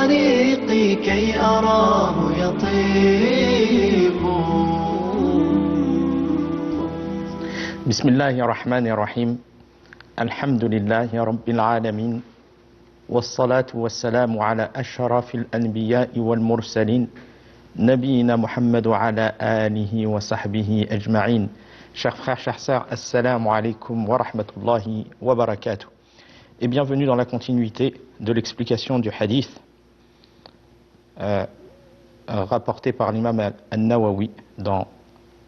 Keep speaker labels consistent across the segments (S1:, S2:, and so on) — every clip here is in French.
S1: طريقي كي أراه يطيب.
S2: بسم الله الرحمن الرحيم. الحمد لله رب العالمين، والصلاة والسلام على أشرف الأنبياء والمرسلين نبينا محمد وعلى آله وصحبه أجمعين. Chers frères, chères sœurs, assalamu alaikum wa rahmatullahi wa barakatuh. Et bienvenue dans la continuité de l'explication du hadith rapporté par l'imam Al-Nawawi dans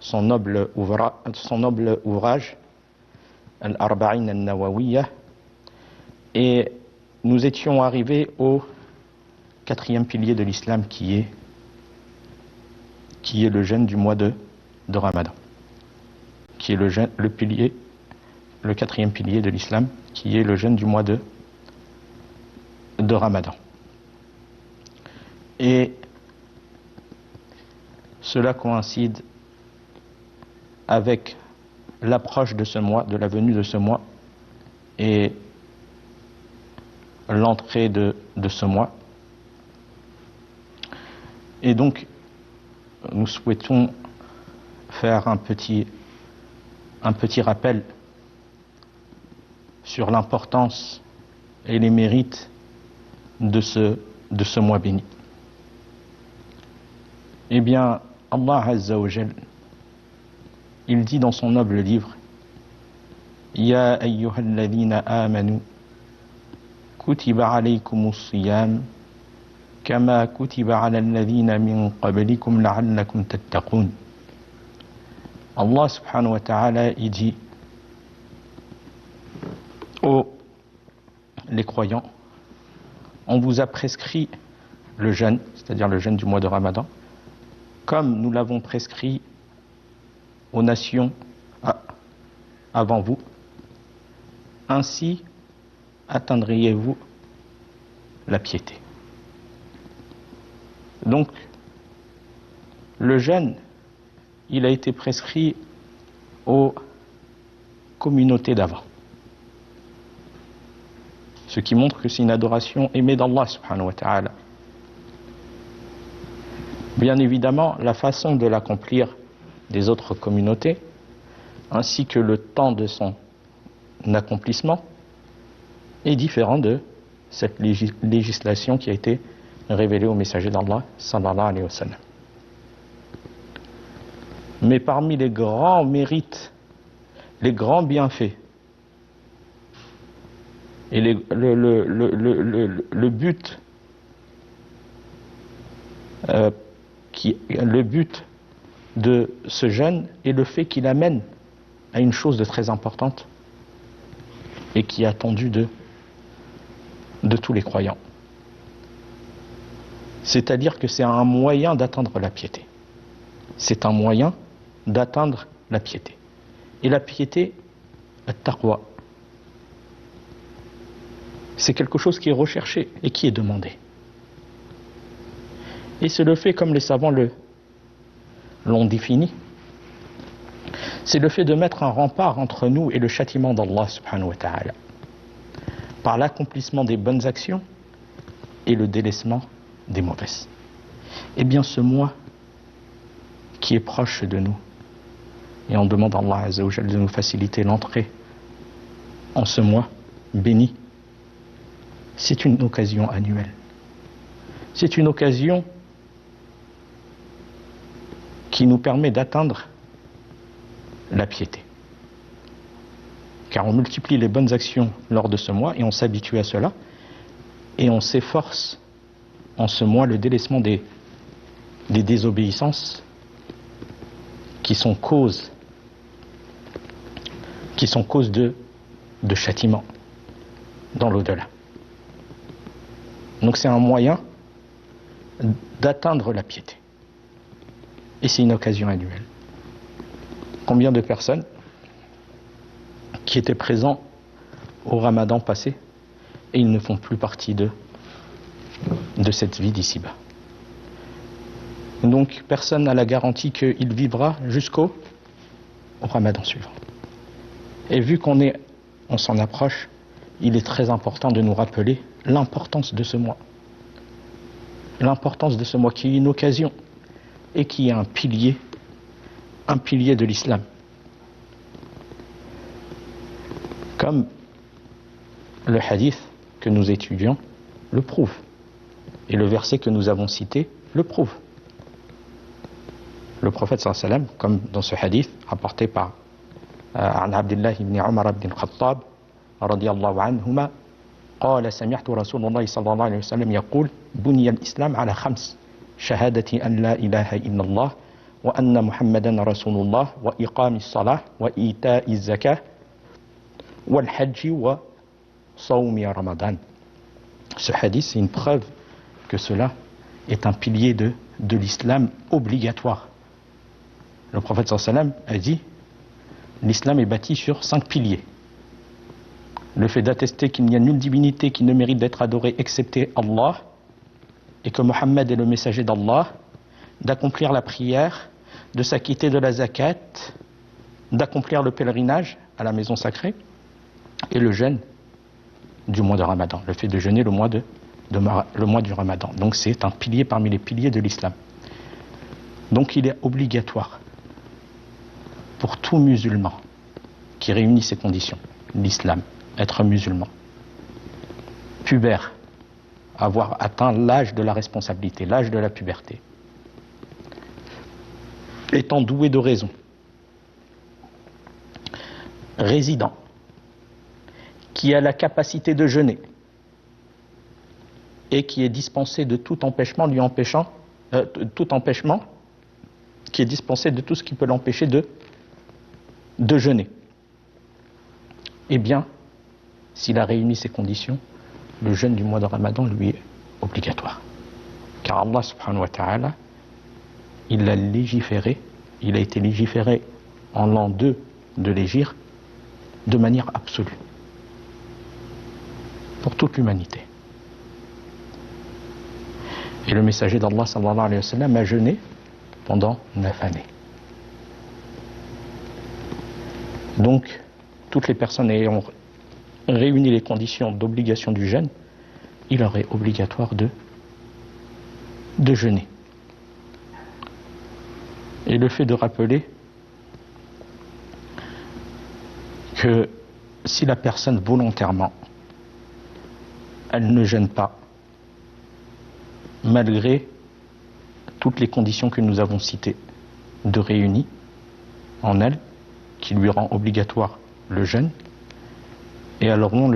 S2: son noble ouvrage Al-Arba'in Al-Nawawiyya. Et nous étions arrivés au quatrième pilier de l'islam qui est le jeûne du mois de Ramadan, qui est le quatrième pilier de l'islam, qui est le jeûne du mois de Ramadan. Et cela coïncide avec l'approche de ce mois, de la venue de ce mois et l'entrée de ce mois. Et donc, nous souhaitons faire un petit rappel sur l'importance et les mérites de ce mois béni. Eh bien, Allah Azza wa Jal, il dit dans son noble livre: Ya ayyuhalladhina amanu kutiba alaykumus siyam kama kutiba ala alladhina min qablikum la'allakum tattaqun. Allah subhanahu wa ta'ala, il dit: ô les croyants, on vous a prescrit le jeûne, c'est-à-dire le jeûne du mois de Ramadan, comme nous l'avons prescrit aux nations avant vous, ainsi atteindriez-vous la piété. Donc, le jeûne, il a été prescrit aux communautés d'avant. Ce qui montre que c'est une adoration aimée d'Allah subhanahu wa ta'ala. Bien évidemment, la façon de l'accomplir des autres communautés, ainsi que le temps de son accomplissement, est différent de cette législation qui a été révélée au messager d'Allah sallallahu alayhi wa sallam. Mais parmi les grands mérites, les grands bienfaits, et le but de ce jeûne est le fait qu'il amène à une chose de très importante et qui est attendue de tous les croyants. C'est-à-dire que c'est un moyen d'atteindre la piété. C'est un moyen d'atteindre la piété. Et la piété, at-taqwa, c'est quelque chose qui est recherché et qui est demandé. Et c'est le fait, comme les savants l'ont défini, c'est le fait de mettre un rempart entre nous et le châtiment d'Allah subhanahu wa ta'ala, par l'accomplissement des bonnes actions et le délaissement des mauvaises. Eh bien, ce mois qui est proche de nous, et on demande à Allah Azza wa Jal de nous faciliter l'entrée en ce mois béni, c'est une occasion annuelle. C'est une occasion qui nous permet d'atteindre la piété. Car on multiplie les bonnes actions lors de ce mois et on s'habitue à cela et on s'efforce en ce mois le délaissement des désobéissances qui sont cause de châtiment dans l'au-delà. Donc c'est un moyen d'atteindre la piété. Et c'est une occasion annuelle. Combien de personnes qui étaient présents au Ramadan passé et ils ne font plus partie de cette vie d'ici-bas. Donc personne n'a la garantie qu'il vivra jusqu'au Ramadan suivant. Et vu on s'en approche, il est très important de nous rappeler l'importance de ce mois. l'importance de ce mois qui est une occasion et qui est un pilier de l'islam. Comme le hadith que nous étudions le prouve, et le verset que nous avons cité le prouve. Le prophète sallallahu alayhi wa sallam, comme dans ce hadith rapporté par عن عبد الله بن عمر بن الخطاب رضي الله عنهما قال سمعت رسول الله صلى الله عليه وسلم يقول بني الإسلام على 5 شهادة أن لا إله إلا الله وأن محمدا رسول الله وإقام الصلاة وإيتاء الزكاة والحج وصوم رمضان. Ce hadith, c'est une preuve que cela est un pilier de l'islam obligatoire. Le prophète sallallahu alayhi wa sallam a dit: l'islam est bâti sur 5 piliers. Le fait d'attester qu'il n'y a nulle divinité qui ne mérite d'être adorée excepté Allah, et que Mohammed est le messager d'Allah, d'accomplir la prière, de s'acquitter de la zakat, d'accomplir le pèlerinage à la maison sacrée, et le jeûne du mois de Ramadan, le fait de jeûner le mois du Ramadan. Donc c'est un pilier parmi les piliers de l'islam. Donc il est obligatoire pour tout musulman qui réunit ces conditions, l'islam, être musulman, pubère, avoir atteint l'âge de la responsabilité, l'âge de la puberté, étant doué de raison, résident, qui a la capacité de jeûner et qui est dispensé de tout empêchement qui est dispensé de tout ce qui peut l'empêcher de jeûner. Eh bien, s'il a réuni ces conditions, le jeûne du mois de Ramadan lui est obligatoire. Car Allah subhanahu wa ta'ala, il l'a légiféré, il a été légiféré en l'an 2 de l'Hégire de manière absolue. Pour toute l'humanité. Et le messager d'Allah sallallahu alayhi wa sallam a jeûné pendant 9 années. Donc, toutes les personnes ayant réuni les conditions d'obligation du jeûne, il leur est obligatoire de jeûner. Et le fait de rappeler que si la personne volontairement elle ne jeûne pas, malgré toutes les conditions que nous avons citées, de réunies en elle, qui lui rend obligatoire le jeûne, et alors non,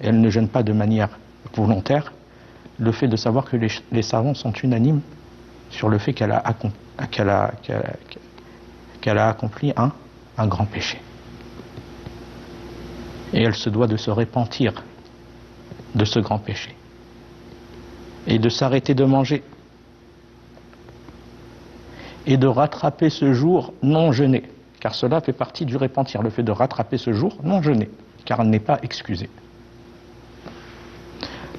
S2: elle ne jeûne pas de manière volontaire, le fait de savoir que les savants sont unanimes sur le fait qu'elle a accompli un grand péché. Et elle se doit de se repentir de ce grand péché et de s'arrêter de manger et de rattraper ce jour non jeûné, car cela fait partie du repentir, le fait de rattraper ce jour non jeûné, car elle n'est pas excusée.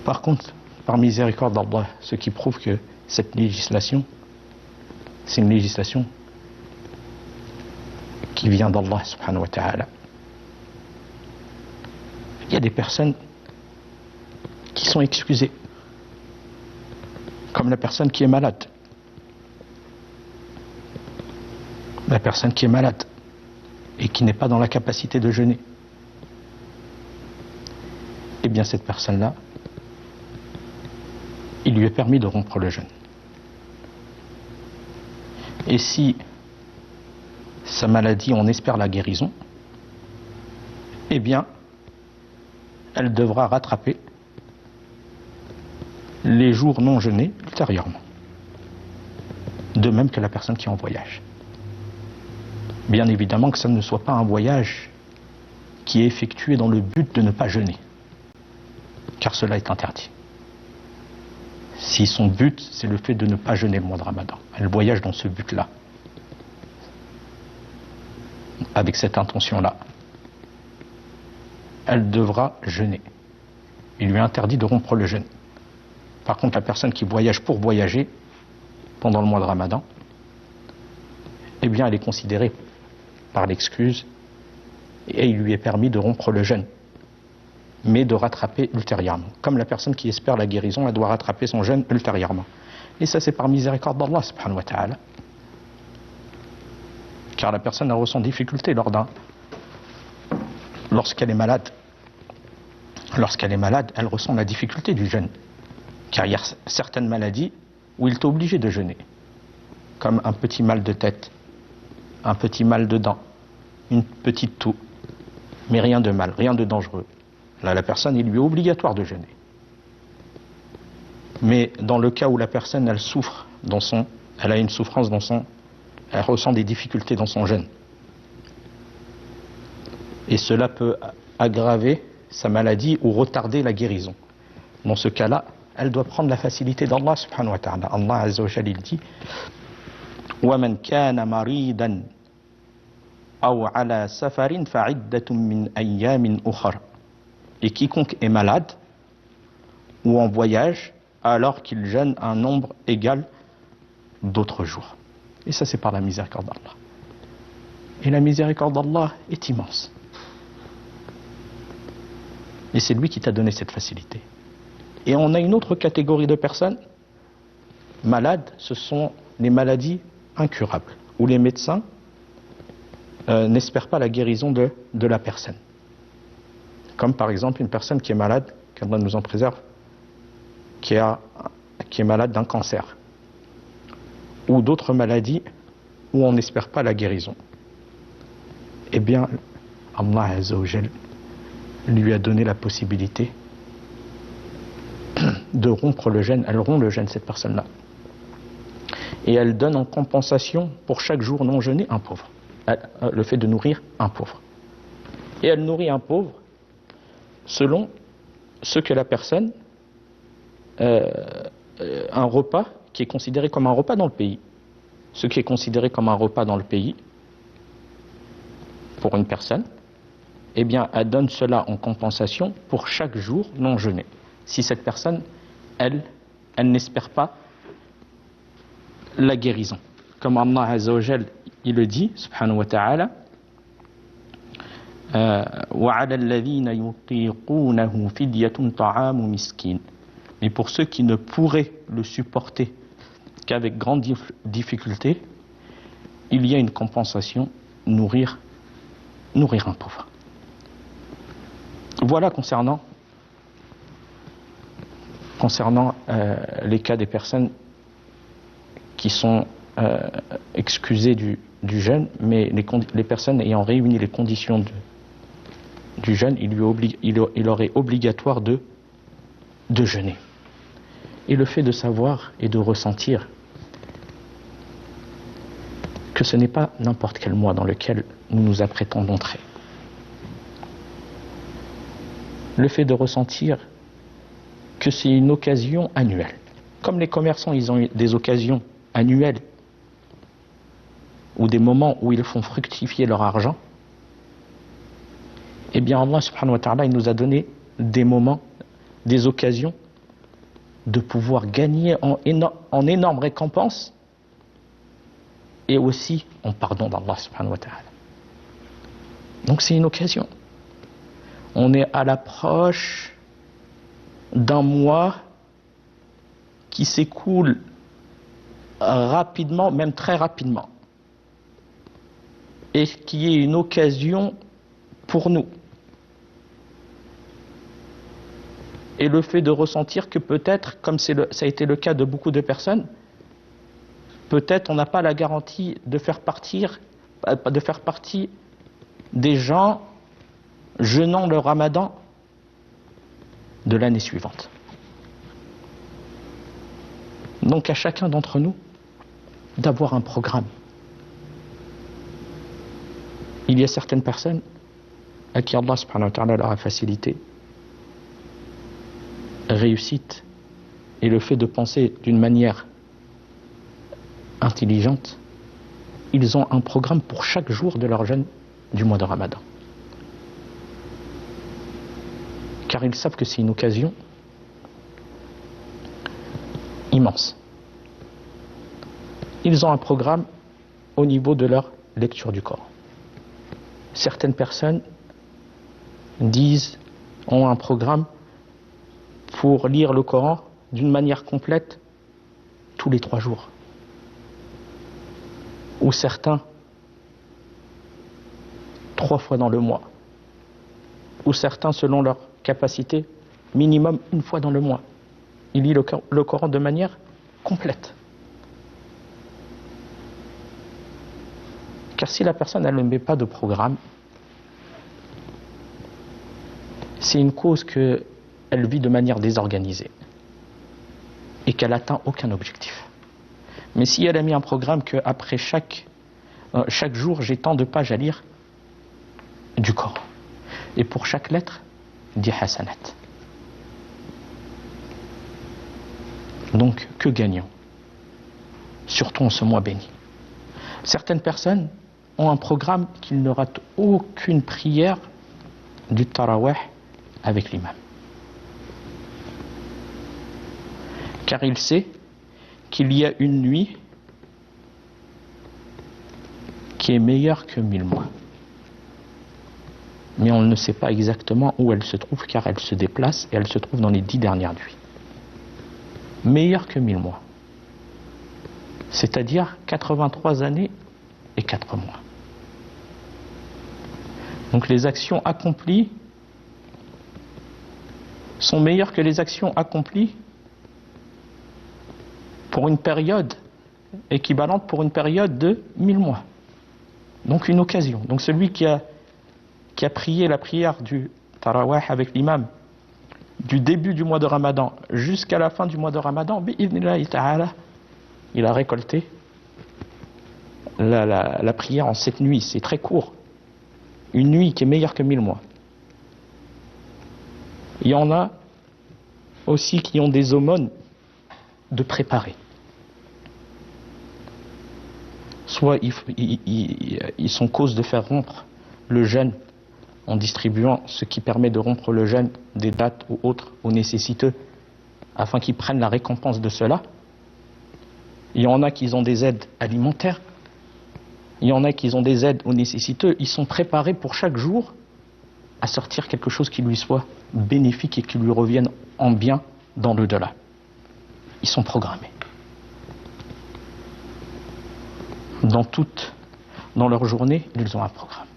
S2: Par contre, par miséricorde d'Allah, ce qui prouve que cette législation, c'est une législation qui vient d'Allah subhanahu wa ta'ala. Il y a des personnes qui sont excusées, comme la personne qui est malade. La personne qui est malade et qui n'est pas dans la capacité de jeûner. Eh bien cette personne-là, il lui est permis de rompre le jeûne. Et si sa maladie, on espère la guérison, eh bien elle devra rattraper les jours non jeûnés ultérieurement. De même que la personne qui est en voyage. Bien évidemment que ça ne soit pas un voyage qui est effectué dans le but de ne pas jeûner, car cela est interdit. Si son but, c'est le fait de ne pas jeûner le mois de Ramadan, elle voyage dans ce but-là, avec cette intention-là, elle devra jeûner. Il lui est interdit de rompre le jeûne. Par contre, la personne qui voyage pour voyager pendant le mois de Ramadan, eh bien, elle est considérée par l'excuse et il lui est permis de rompre le jeûne, mais de rattraper ultérieurement. Comme la personne qui espère la guérison, elle doit rattraper son jeûne ultérieurement. Et ça, c'est par miséricorde d'Allah subhanahu wa ta'ala. Car la personne elle ressent difficulté lorsqu'elle est malade. Lorsqu'elle est malade, elle ressent la difficulté du jeûne. Car il y a certaines maladies où il est obligé de jeûner. Comme un petit mal de tête, un petit mal de dents, une petite toux. Mais rien de mal, rien de dangereux. Là, la personne, il lui est obligatoire de jeûner. Mais dans le cas où la personne, elle souffre elle a une souffrance elle ressent des difficultés dans son jeûne. Et cela peut aggraver sa maladie ou retarder la guérison. Dans ce cas-là, elle doit prendre la facilité d'Allah subhanahu wa ta'ala. Allah azza wa jalla il dit وَمَنْ كَانَ مَرِيدًا أَوْ عَلَى سَفَرٍ فَعِدَّةٌ مِّنْ أَيَّامٍ أُخَرَ. Et quiconque est malade ou en voyage, alors qu'il jeûne un nombre égal d'autres jours. Et ça, c'est par la miséricorde d'Allah. Et la miséricorde d'Allah est immense. Et c'est lui qui t'a donné cette facilité. Et on a une autre catégorie de personnes malades, ce sont les maladies incurables, où les médecins n'espèrent pas la guérison de la personne. Comme par exemple une personne qui est malade, qu'Allah nous en préserve, qui est malade d'un cancer, ou d'autres maladies où on n'espère pas la guérison. Eh bien, Allah Azza wa Jal lui a donné la possibilité de rompre le jeûne. Elle rompt le jeûne, cette personne-là. Et elle donne en compensation pour chaque jour non jeûné un pauvre. Le fait de nourrir un pauvre. Et elle nourrit un pauvre selon ce que la personne, un repas qui est considéré comme un repas dans le pays. Ce qui est considéré comme un repas dans le pays, pour une personne, eh bien, elle donne cela en compensation pour chaque jour non jeûné. Si cette personne, elle n'espère pas la guérison. Comme Allah Azza wa Jal, il le dit, subhanahu wa ta'ala, وَعَلَى الَّذِينَ يُطِيقُونَهُ فِدْيَةٌ طَعَامُ مِسْكِينٍ. Mais pour ceux qui ne pourraient le supporter qu'avec grande difficulté, il y a une compensation, nourrir un pauvre. Voilà concernant les cas des personnes qui sont excusées du jeûne, mais les personnes ayant réuni les conditions du jeûne, il leur est obligatoire de jeûner. Et le fait de savoir et de ressentir que ce n'est pas n'importe quel mois dans lequel nous nous apprêtons d'entrer. Le fait de ressentir que c'est une occasion annuelle. Comme les commerçants, ils ont des occasions annuelles ou des moments où ils font fructifier leur argent, eh bien Allah subhanahu wa ta'ala, il nous a donné des moments, des occasions de pouvoir gagner en énormes récompenses et aussi en pardon d'Allah subhanahu wa ta'ala. Donc c'est une occasion. On est à l'approche d'un mois qui s'écoule rapidement, même très rapidement, et qui est une occasion pour nous. Et le fait de ressentir que peut-être, comme ça a été le cas de beaucoup de personnes, peut-être on n'a pas la garantie de faire partie des gens jeûnant le ramadan de l'année suivante. Donc à chacun d'entre nous d'avoir un programme. Il y a certaines personnes à qui Allah subhanahu wa ta'ala leur a facilité, réussite et le fait de penser d'une manière intelligente, ils ont un programme pour chaque jour de leur jeûne du mois de Ramadan. Car ils savent que c'est une occasion immense. Ils ont un programme au niveau de leur lecture du Coran. Certaines personnes ont un programme pour lire le Coran d'une manière complète tous les 3 jours. Ou certains 3 fois dans le mois. Ou certains, selon leur capacité, minimum 1 fois dans le mois. Il lit le Coran de manière complète. Car si la personne elle ne met pas de programme, c'est une cause qu'elle vit de manière désorganisée et qu'elle n'atteint aucun objectif. Mais si elle a mis un programme qu'après chaque jour, j'ai tant de pages à lire du Coran, et pour chaque lettre, 10 hasanat. Donc, que gagnons? Surtout en ce mois béni. Certaines personnes ont un programme qu'ils ne ratent aucune prière du tarawih avec l'imam. Car il sait qu'il y a une nuit qui est meilleure que 1000 mois. Mais on ne sait pas exactement où elle se trouve, car elle se déplace et elle se trouve dans les 10 dernières nuits. Meilleure que 1000 mois. C'est-à-dire 83 années et 4 mois. Donc les actions accomplies sont meilleures que les actions accomplies pour une période équivalente pour une période de 1000 mois. Donc une occasion. Donc celui qui a prié la prière du tarawih avec l'imam du début du mois de Ramadan jusqu'à la fin du mois de Ramadan, bi'idhnillahi ta'ala, il a récolté la prière en 7 nuits. C'est très court. Une nuit qui est meilleure que 1000 mois. Il y en a aussi qui ont des aumônes de préparer. Soit ils sont cause de faire rompre le jeûne en distribuant ce qui permet de rompre le jeûne des dates ou autres aux nécessiteux afin qu'ils prennent la récompense de cela. Il y en a qui ont des aides alimentaires. Il y en a qui ont des aides aux nécessiteux. Ils sont préparés pour chaque jour à sortir quelque chose qui lui soit bénéfique et qui lui revienne en bien dans l'au-delà. Ils sont programmés. Dans leur journée, ils ont un programme.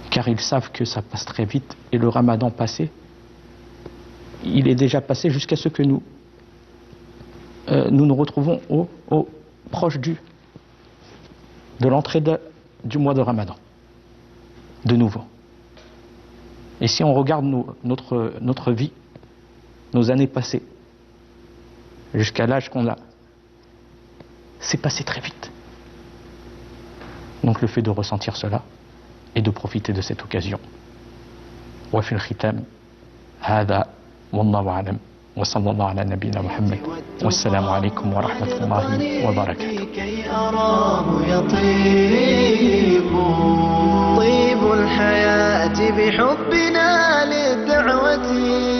S2: Car ils savent que ça passe très vite et le Ramadan passé, il est déjà passé jusqu'à ce que nous nous retrouvons proche de l'entrée du mois de Ramadan, de nouveau. Et si on regarde notre vie, nos années passées, jusqu'à l'âge qu'on a, c'est passé très vite. Donc le fait de ressentir cela et de profiter de cette occasion. Wa fil khitam, hada wallahu a'lam. وصلى الله على نبينا محمد والسلام عليكم ورحمة الله وبركاته.
S1: كي أراه يطيب طيب الحياة بحبنا للدعوة